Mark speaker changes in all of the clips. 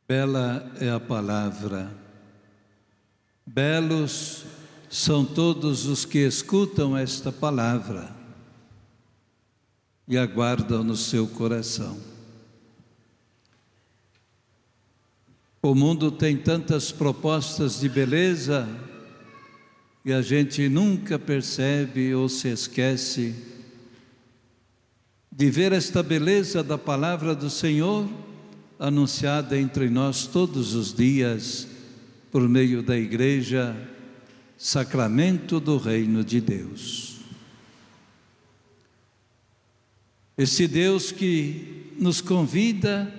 Speaker 1: Bela é a palavra, belos são todos os que escutam esta palavra e aguardam no seu coração. O mundo tem tantas propostas de beleza e a gente nunca percebe ou se esquece de ver esta beleza da palavra do Senhor anunciada entre nós todos os dias por meio da igreja, sacramento do reino de Deus. Esse Deus que nos convida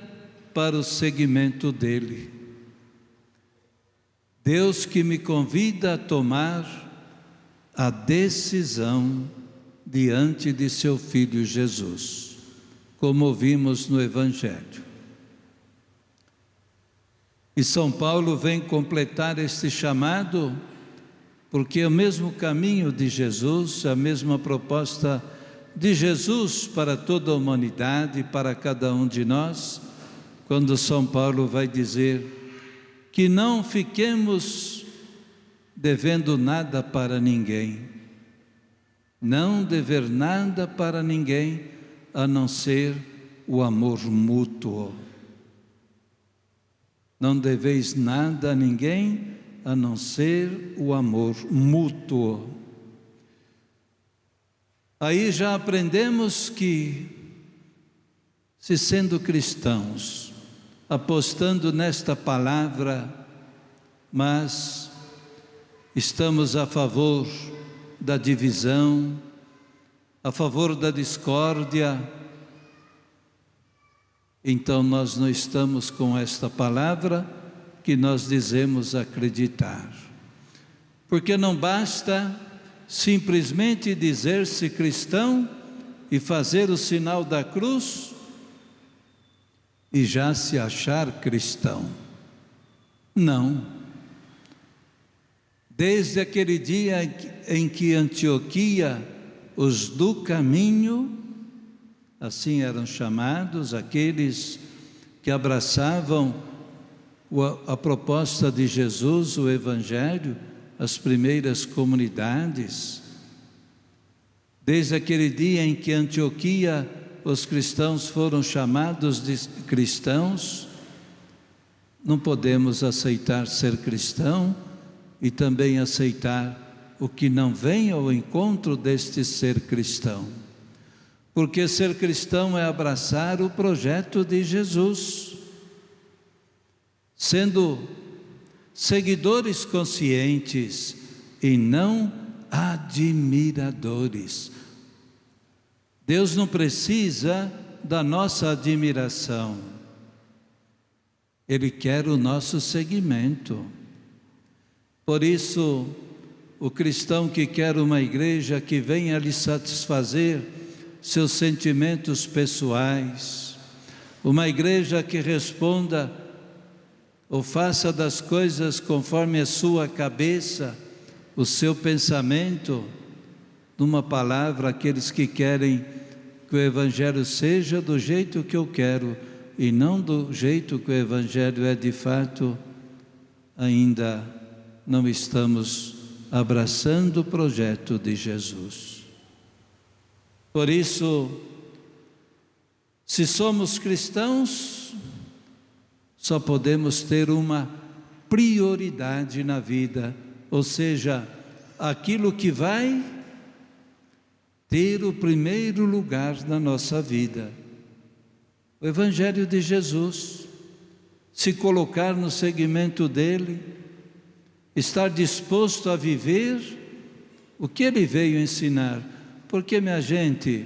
Speaker 1: para o seguimento dele. Deus que me convida a tomar a decisão diante de seu Filho Jesus, como ouvimos no Evangelho. E São Paulo vem completar este chamado, porque é o mesmo caminho de Jesus, a mesma proposta de Jesus para toda a humanidade, para cada um de nós, quando São Paulo vai dizer que não fiquemos devendo nada para ninguém, não dever nada para ninguém, a não ser o amor mútuo. Não deveis nada a ninguém, a não ser o amor mútuo. Aí já aprendemos que, se sendo cristãos, apostando nesta palavra, mas estamos a favor da divisão, a favor da discórdia, então nós não estamos com esta palavra que nós dizemos acreditar. Porque não basta simplesmente dizer-se cristão e fazer o sinal da cruz e já se achar cristão. Não. Desde aquele dia em que Antioquia, os do caminho, assim eram chamados, aqueles que abraçavam a proposta de Jesus, o Evangelho, as primeiras comunidades. Desde aquele dia em que Antioquia, os cristãos foram chamados de cristãos, não podemos aceitar ser cristão e também aceitar o que não vem ao encontro deste ser cristão. Porque ser cristão é abraçar o projeto de Jesus, sendo seguidores conscientes e não admiradores. Deus não precisa da nossa admiração, Ele quer o nosso seguimento. Por isso, o cristão que quer uma igreja que venha lhe satisfazer seus sentimentos pessoais, uma igreja que responda ou faça das coisas conforme a sua cabeça, o seu pensamento, numa palavra, aqueles que querem que o Evangelho seja do jeito que eu quero e não do jeito que o Evangelho é de fato, ainda não estamos abraçando o projeto de Jesus. Por isso, se somos cristãos, só podemos ter uma prioridade na vida, ou seja, aquilo que vai ter o primeiro lugar na nossa vida. O Evangelho de Jesus, se colocar no seguimento dele, estar disposto a viver o que ele veio ensinar. Porque, minha gente,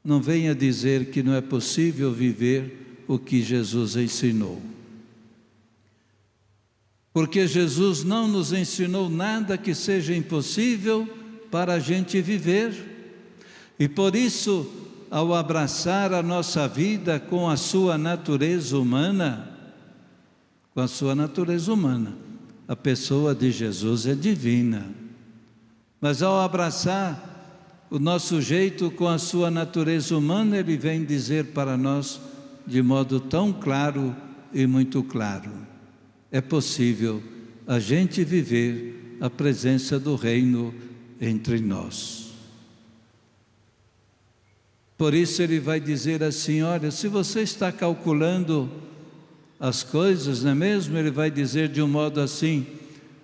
Speaker 1: não venha dizer que não é possível viver o que Jesus ensinou. Porque Jesus não nos ensinou nada que seja impossível para a gente viver. E por isso, ao abraçar a nossa vida com a sua natureza humana, a pessoa de Jesus é divina. Mas ao abraçar o nosso jeito com a sua natureza humana, Ele vem dizer para nós de modo tão claro e muito claro. É possível a gente viver a presença do reino entre nós. Por isso ele vai dizer assim, olha, se você está calculando as coisas, não é mesmo? Ele vai dizer de um modo assim,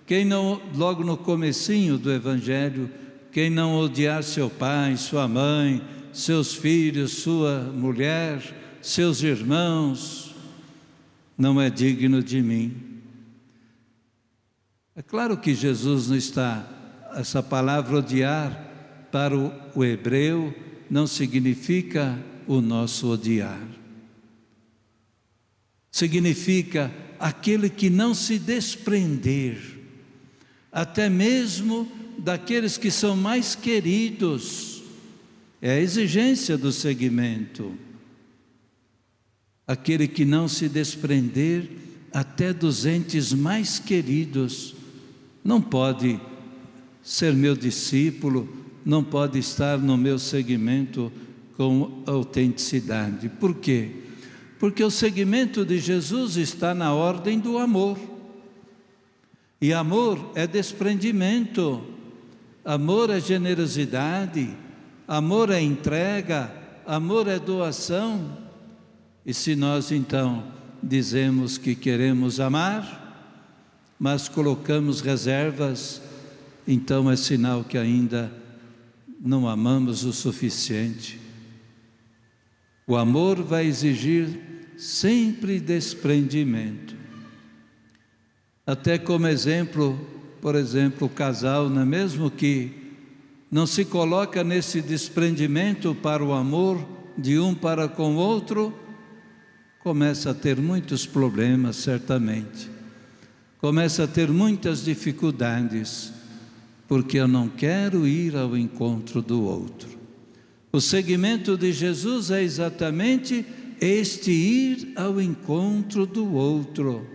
Speaker 1: quem não, logo no comecinho do Evangelho, quem não odiar seu pai, sua mãe, seus filhos, sua mulher, seus irmãos, não é digno de mim. É claro que Jesus não está, essa palavra odiar para o hebreu não significa o nosso odiar. Significa aquele que não se desprender, até mesmo daqueles que são mais queridos. É a exigência do segmento. Aquele que não se desprender até dos entes mais queridos, não pode ser meu discípulo, não pode estar no meu segmento com autenticidade. Por quê? Porque o segmento de Jesus está na ordem do amor. E amor é desprendimento, amor é generosidade, amor é entrega, amor é doação. E se nós então dizemos que queremos amar, mas colocamos reservas, então é sinal que ainda não amamos o suficiente. O amor vai exigir sempre desprendimento. Até como exemplo, por exemplo, o casal, não é mesmo, que não se coloca nesse desprendimento para o amor de um para com o outro, começa a ter muitos problemas, certamente. Começa a ter muitas dificuldades, porque eu não quero ir ao encontro do outro. O segmento de Jesus é exatamente este ir ao encontro do outro.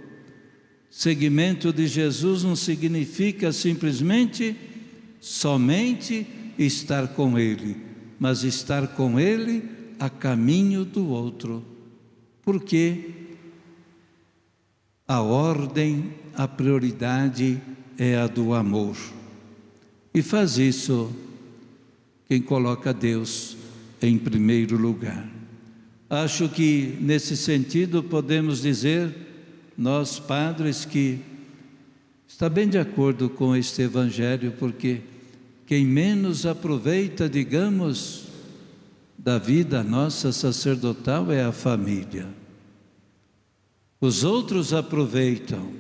Speaker 1: Segmento de Jesus não significa simplesmente, somente estar com Ele, mas estar com Ele a caminho do outro. Porque a ordem, a prioridade é a do amor. E faz isso quem coloca Deus em primeiro lugar. Acho que nesse sentido podemos dizer, nós padres, que está bem de acordo com este Evangelho, porque quem menos aproveita, digamos, da vida nossa sacerdotal é a família. Os outros aproveitam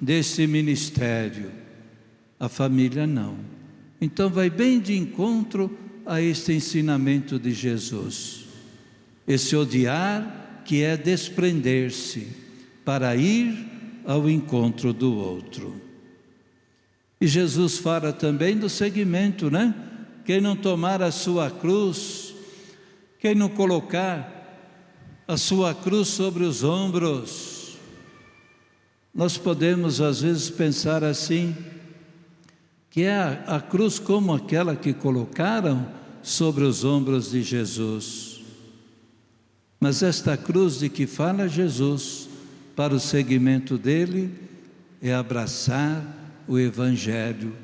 Speaker 1: desse ministério, a família não. Então vai bem de encontro a este ensinamento de Jesus. Esse odiar que é desprender-se para ir ao encontro do outro. E Jesus fala também do segmento, né? Quem não tomar a sua cruz, quem não colocar a sua cruz sobre os ombros. Nós podemos às vezes pensar assim, que é a cruz como aquela que colocaram sobre os ombros de Jesus. Mas esta cruz de que fala Jesus, para o segmento dele, é abraçar o Evangelho,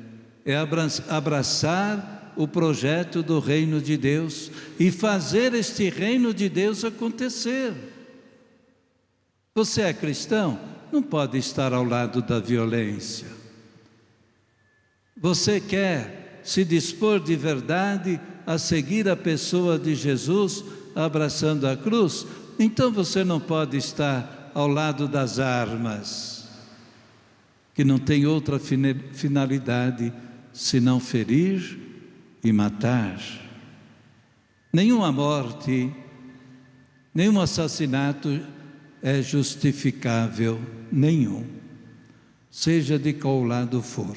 Speaker 1: é abraçar o projeto do reino de Deus e fazer este reino de Deus acontecer. Você é cristão? Não pode estar ao lado da violência. Você quer se dispor de verdade a seguir a pessoa de Jesus, abraçando a cruz? Então você não pode estar ao lado das armas, que não tem outra finalidade senão ferir e matar. Nenhuma morte, nenhum assassinato é justificável, nenhum, seja de qual lado for.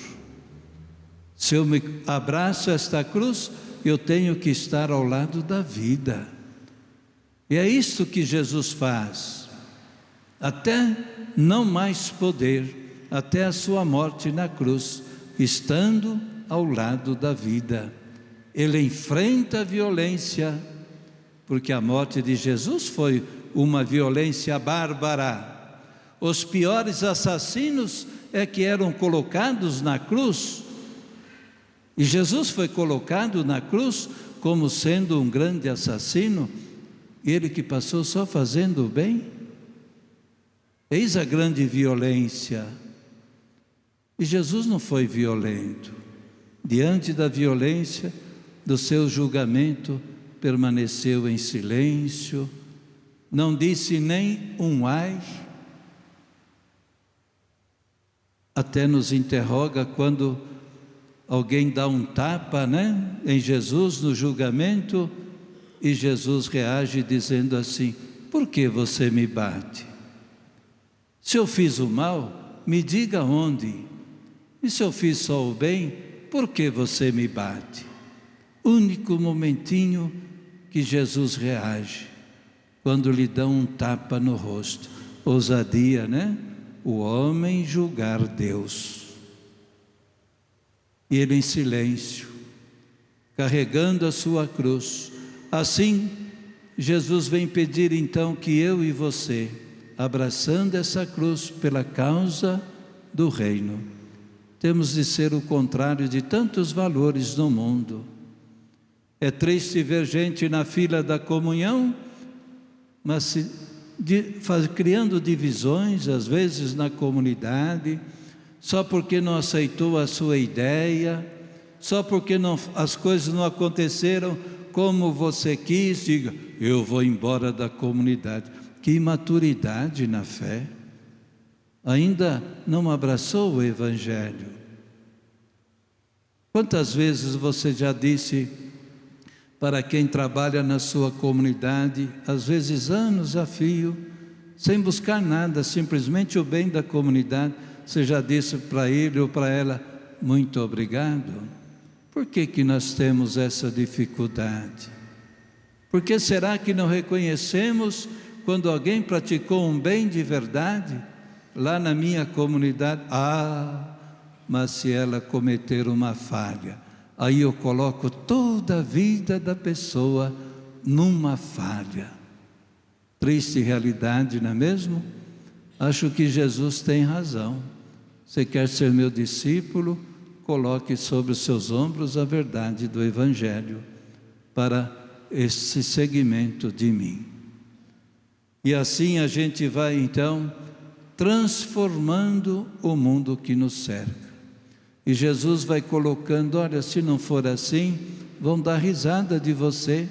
Speaker 1: Se eu me abraço esta cruz, eu tenho que estar ao lado da vida. E é isso que Jesus faz, até não mais poder, até a sua morte na cruz, estando ao lado da vida. Ele enfrenta a violência, porque a morte de Jesus foi uma violência bárbara. Os piores assassinos é que eram colocados na cruz. E Jesus foi colocado na cruz como sendo um grande assassino, ele que passou só fazendo o bem. Eis a grande violência. E Jesus não foi violento. Diante da violência do seu julgamento, permaneceu em silêncio, não disse nem um ai. Até nos interroga quando alguém dá um tapa, em Jesus no julgamento, e Jesus reage dizendo assim: por que você me bate? Se eu fiz o mal, me diga onde. E se eu fiz só o bem, por que você me bate? Único momentinho que Jesus reage, quando lhe dão um tapa no rosto. Ousadia, O homem julgar Deus. E ele em silêncio, carregando a sua cruz. Assim, Jesus vem pedir então que eu e você, abraçando essa cruz pela causa do reino, temos de ser o contrário de tantos valores no mundo. É triste ver gente na fila da comunhão, mas criando divisões, às vezes na comunidade, só porque não aceitou a sua ideia, só porque as coisas não aconteceram como você quis, diga: eu vou embora da comunidade. Que imaturidade na fé! Ainda não abraçou o Evangelho. Quantas vezes você já disse para quem trabalha na sua comunidade, às vezes anos a fio, sem buscar nada, simplesmente o bem da comunidade, você já disse para ele ou para ela: muito obrigado? Por que nós temos essa dificuldade? Por que será que não reconhecemos quando alguém praticou um bem de verdade? Lá na minha comunidade, mas se ela cometer uma falha, aí eu coloco toda a vida da pessoa numa falha. Triste realidade, não é mesmo? Acho que Jesus tem razão. Você quer ser meu discípulo? Coloque sobre os seus ombros a verdade do Evangelho para esse seguimento de mim. E assim a gente vai então transformando o mundo que nos cerca. E Jesus vai colocando: olha, se não for assim, vão dar risada de você,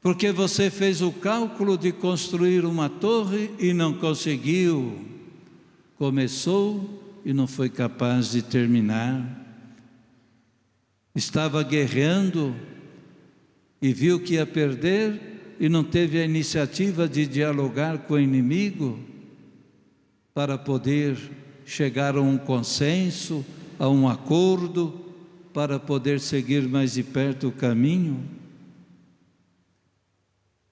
Speaker 1: porque você fez o cálculo de construir uma torre e não conseguiu. Começou e não foi capaz de terminar. Estava guerreando e viu que ia perder e não teve a iniciativa de dialogar com o inimigo para poder chegar a um consenso, a um acordo, para poder seguir mais de perto o caminho.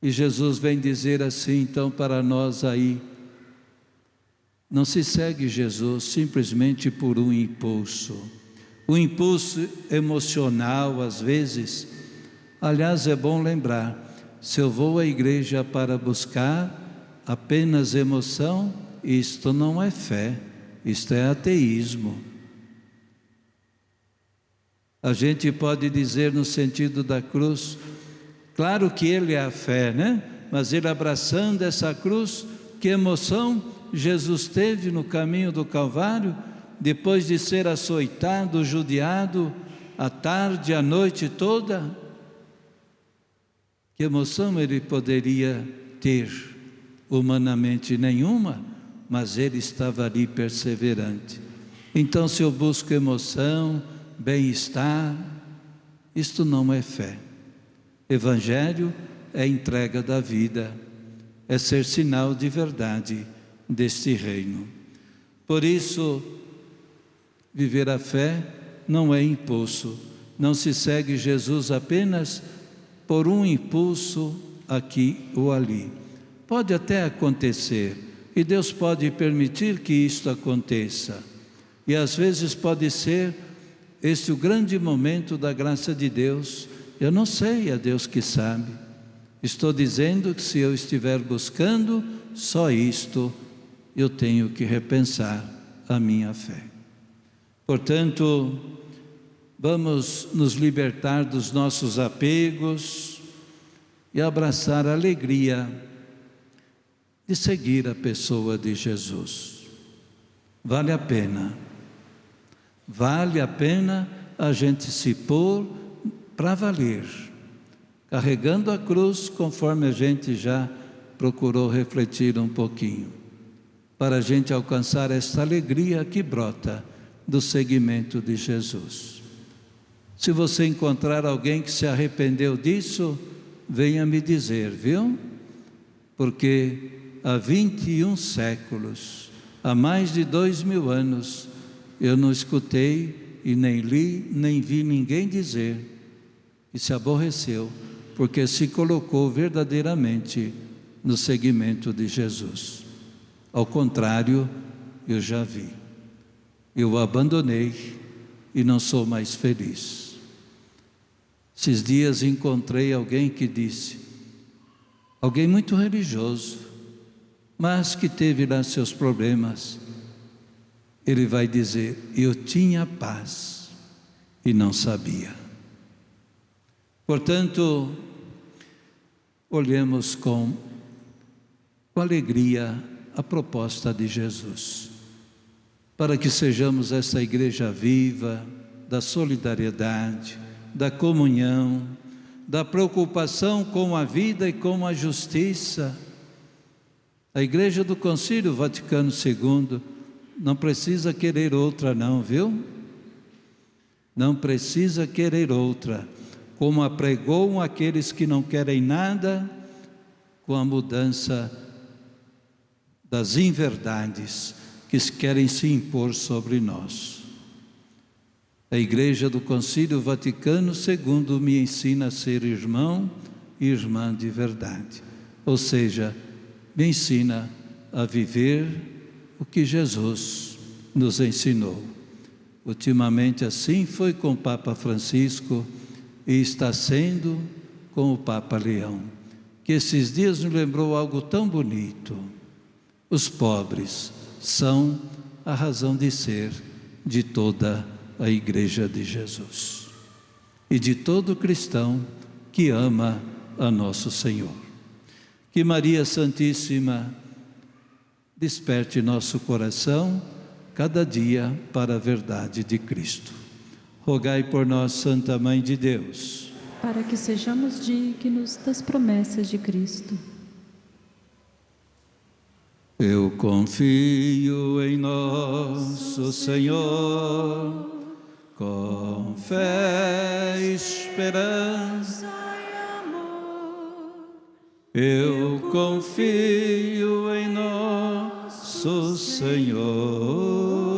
Speaker 1: E Jesus vem dizer assim então para nós aí: não se segue Jesus simplesmente por um impulso emocional às vezes. Aliás, é bom lembrar, se eu vou à igreja para buscar apenas emoção, isto não é fé, isto é ateísmo. A gente pode dizer no sentido da cruz, claro que ele é a fé, mas ele abraçando essa cruz, que emoção Jesus teve no caminho do Calvário, depois de ser açoitado, judiado, à tarde, à noite toda. Que emoção ele poderia ter? Humanamente nenhuma, mas ele estava ali perseverante. Então, se eu busco emoção, bem-estar, isto não é fé. Evangelho é entrega da vida, é ser sinal de verdade deste reino. Por isso, viver a fé não é impulso, não se segue Jesus apenas por um impulso aqui ou ali. Pode até acontecer, e Deus pode permitir que isto aconteça, e às vezes pode ser este o grande momento da graça de Deus. Eu não sei, é Deus que sabe, Estou dizendo que se eu estiver buscando só isto, eu tenho que repensar a minha fé. Portanto, vamos nos libertar dos nossos apegos e abraçar a alegria de seguir a pessoa de Jesus. Vale a pena a gente se pôr para valer, carregando a cruz, conforme a gente já procurou refletir um pouquinho, para a gente alcançar esta alegria que brota do seguimento de Jesus. Se você encontrar alguém que se arrependeu disso, venha me dizer, viu? Porque há 21 séculos, há mais de 2000 anos, eu não escutei e nem li, nem vi ninguém dizer que se aborreceu, porque se colocou verdadeiramente no seguimento de Jesus. Ao contrário, eu já vi. Eu o abandonei e não sou mais feliz. Esses dias encontrei alguém que disse, alguém muito religioso, mas que teve lá seus problemas. Ele vai dizer, eu tinha paz e não sabia. Portanto, olhemos com alegria a proposta de Jesus, para que sejamos essa igreja viva, da solidariedade, da comunhão, da preocupação com a vida e com a justiça. A Igreja do Concílio Vaticano II não precisa querer outra não, viu? Não precisa querer outra, como apregoam aqueles que não querem nada com a mudança das inverdades que querem se impor sobre nós. A Igreja do Concílio Vaticano II me ensina a ser irmão e irmã de verdade, ou seja, me ensina a viver o que Jesus nos ensinou. Ultimamente assim foi com o Papa Francisco e está sendo com o Papa Leão, que esses dias nos lembrou algo tão bonito. Os pobres são a razão de ser de toda a Igreja de Jesus e de todo cristão que ama a nosso Senhor. Que Maria Santíssima desperte nosso coração cada dia para a verdade de Cristo. Rogai por nós, Santa Mãe de Deus,
Speaker 2: para que sejamos dignos das promessas de Cristo.
Speaker 1: Eu confio em nosso Senhor, com fé, esperança e amor. Eu confio em nosso Senhor,